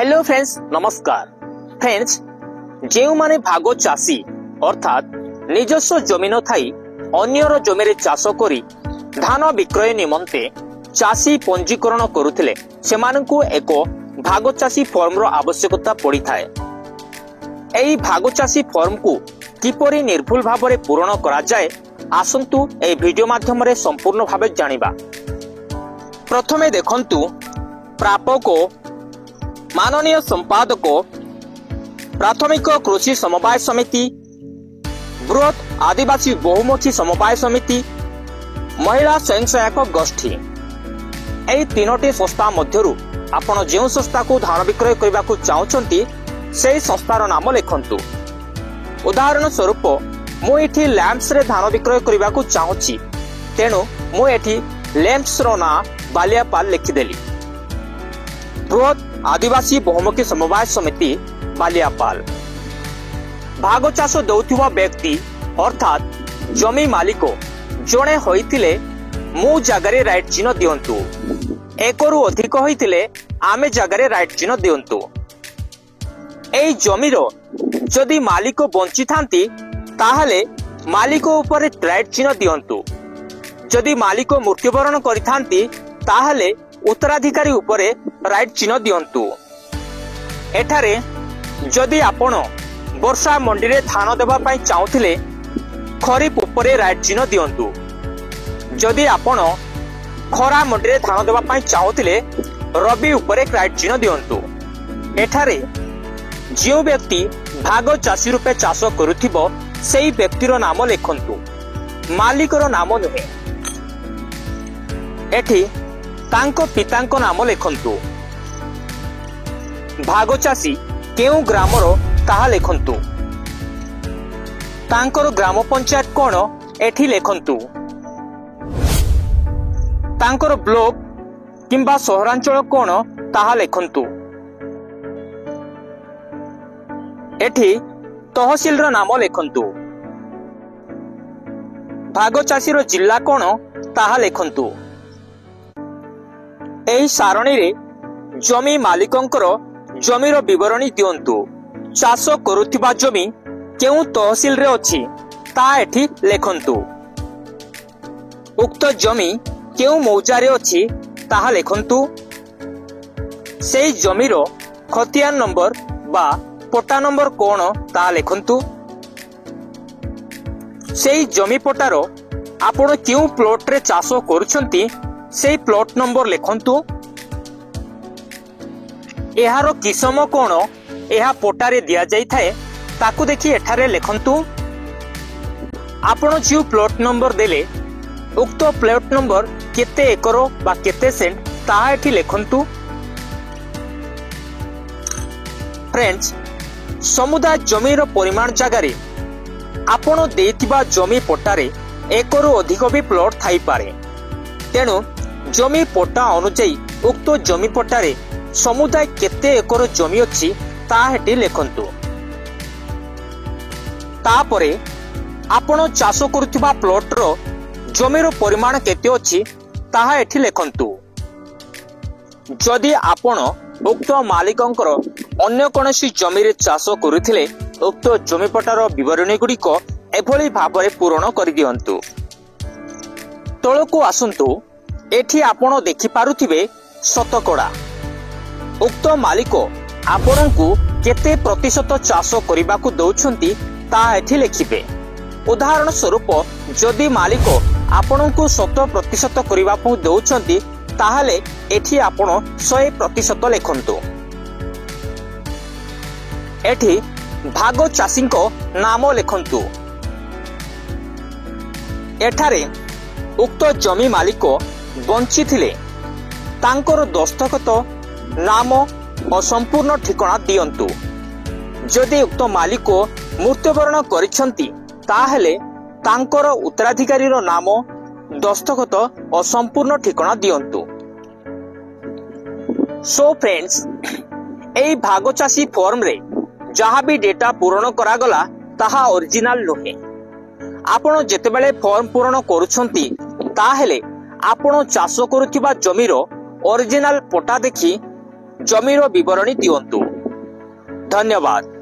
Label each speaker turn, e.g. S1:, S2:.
S1: Hello friends नमस्कार friends जो माने भागो चाषी अर्थात निजस्व जमी न थाई अन्यर जमी चाष करी धान विक्रय निमंते चाषी पंजीकरण करुथिले सेमानंकु एक भागो चाषी फॉर्म रो आवश्यकता पड़ी थाए। एई भागो चाषी फॉर्म को किपरि निर्भुल भाबरे पूरण करा जाए आसंतु ए वीडियो माध्यम रे संपूर्ण भाबे जानिबा। प्रथमे देखंतु प्रापक माननीय संपादक प्राथमिक कृषि समवाय समिति बृहत आदिवासी बहुमुखी समवाय समिति महिला स्वयं सहायक गोष्ठी एई तीनोटी संस्था मध्यरु आपण जो संस्था को धान विक्रय करने को चाहते से संस्थार नाम लिखंतु। उदाहरण स्वरूप मुझे लैंप्स रे धान विक्रय करने को चाहूँगी तेणु मुझे लैंप्स रो ना बालियापाल लिखिदेली। बृहत आदिवासी बहुमुखी समवाय समिति बालियापाल। भाग चाष दौथिबा व्यक्ति अर्थात जमी मालिक जड़े होइतिले मु जगारे राइट चिन्ह दियंतु, एकरु अधिक होइतिले आमे जगारे राइट चिन्ह दियंतु। एई जमीरो जदि मालिक बंची थांती ताहले मालिक ऊपर राइट चिन्ह दियंतु, जदि मालिक मृत्युवरण करिथांती ताहले उत्तराधिकारी उपरे राइट चिन्ह दियंतु। एठारे जदि आपण वर्षा मंडी रे धान देबा पई चाहुथिले खरीफ उपरे राइट चिन्ह दियंतु, जदि आपण खरा मंडी रे धान देबा पई चाहुथिले रबी उपरे राइट चिन्ह दियंतु। एठारे जो व्यक्ति भाग चाषी रूपे चाष करुथिबो सेई व्यक्तिर नाम लिखंतु, मालिकर नाम नुहे। एठी तांको पितांको नाम लिखंतु। भाग चाषी केउ ग्रामरो ताहा लिखंतु, तांकर ग्राम पंचायत कोण एठी लिखंतु, तांकर ब्लॉक किंबा सहरांचल कोण ताहा लिखंतु। एठी तहसील रो नाम लिखंतु। भाग चाषी रो जिल्ला कोण ताहा लिखंतु। एही सारणी रे जमी मालिकंकर जमीर विवरणी दियंतु। चाष करुथिबा जमी केउ तहसील रे अछि ता एठी लिखंतु। उक्त जमी केउ मौजारे अछि ताहा लिखंतु। सेई जमीर खतियान नंबर बा पट्टा नंबर कोण ताहा लिखंतु। सेई जमी पट्टारो आपण केउ प्लॉट रे चाष करूछंती सेई प्लॉट नंबर लिखंतु। एहारो किसम कोण एहा पट्टारे दिया जाई थाए ताकू देखि एठारे लिखंतु। आपण जिउ प्लॉट नंबर देले उक्त प्लॉट नंबर केते एकर बा केते सेंट ताहा एठी लिखंतु। फ्रेंड्स समुदाय जमीर परिमाण जगारे आपण देइतिबा जमी पट्टारे एकरु अधिक भी प्लॉट थाई पारे, तेणु जमी पट्टा अनुसायी उक्त जमी पट्टारे समुदाय केते एकर जमी अछि ताहा हेटी लिखंतु। तापरे आपण चाष करुथिबा प्लॉट रो जमीर परिमाण केते अछि ताहा एठी लिखंतु। जदि आपण उक्त मालिकंकर अन्य कोनोसी जमी रे चाष करुथिले उक्त जमी पट्टार विवरणी गुड़िक एभली भाबरे पूर्ण करि दियंतु। तळकु आसंतु एठी आपण देखि पारुथिबे शतकड़ा। उक्त मालिक आपणकु केते प्रतिशत चाष करिबाकु दउछंती ता एठी लिखिबे। उदाहरण स्वरूप जदि मालिक आपणकु 100% करिबाकु दउछंती ताहाले एठी आपण 100% लिखंतु। एठी भाग चाषीको नाम लिखंतु। एठारे उक्त जमी मालिक बंची थिले तांकर दस्तखत नाम और संपूर्ण ठिकाना दियंतु। जदि उक्त मालिक मृत्युवरण करिसंती ताहेले तांकर उत्तराधिकारी रो नाम दस्तखत और संपूर्ण ठिकाना दियंतु। सो फ्रेंड्स एई भाग चाषी फॉर्म रे जहाँ भी डेटा पूरण करा गला ताहा ओरिजिनल नुहे। आपण जेतेबेले फॉर्म पूरण करूछंती ताहेले आपण चाष करुथिबा जमीर ओरिजिनल पट्टा देखि ଜମିର ବିବରଣୀ ଦିଅନ୍ତୁ। ଧନ୍ୟବାଦ।